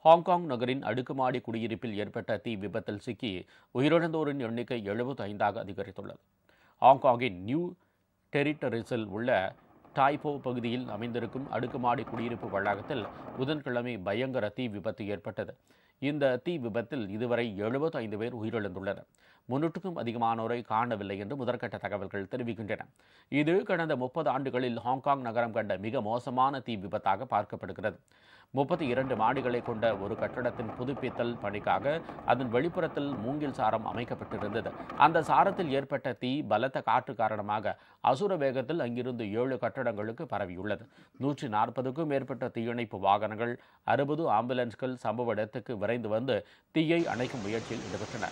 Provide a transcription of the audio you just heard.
Hong Kong நகரின் அடுக்குமாடி குடியிருப்பில் ஏற்பட்ட தீ விபத்தில் சிக்கி உயிரிழந்தோரின் எண்ணிக்கை 75ஆக அதிகரித்துள்ளது. ஹாங்காங்கின் நியூ டெரிட்டரிஸில் உள்ள டாய்போ பகுதியில் அமைந்திருக்கும் அடுக்குமாடி குடியிருப்பு வளாகத்தில் புதன்கிழமை பயங்கர தீ விபத்து ஏற்பட்டது. இந்த தீ விபத்தில் இதுவரை 75 பேர் உயிரிழந்துள்ளனர். 300க்கும் அதிகமானோரை காணவில்லை என்று முதற்கட்ட தகவல்கள் தெரிவிக்கின்றன. இது கடந்த 30 ஆண்டுகளில் ஹாங்காங் நகரம் கண்ட மிக மோசமான தீ விபத்தாக பார்க்கப்படுகிறது. 32 மாடிகளை கொண்ட ஒரு கட்டடத்தின் புதுப்பித்தல் பணிக்காக அதன் வெளிப்புறத்தில் மூங்கில் சாரம் அமைக்கப்பட்டிருந்தது. அந்த சாரத்தில் ஏற்பட்ட தீ பலத்த காற்று காரணமாக அசுர வேகத்தில் அங்கிருந்து 7 கட்டடங்களுக்கு பரவியுள்ளது. 140க்கும் மேற்பட்ட தீயணைப்பு வாகனங்கள், 60 ஆம்புலன்ஸ்கள் சம்பவ இடத்துக்கு விரைந்து வந்து தீயை அணைக்கும் முயற்சியில் ஈடுபட்டன.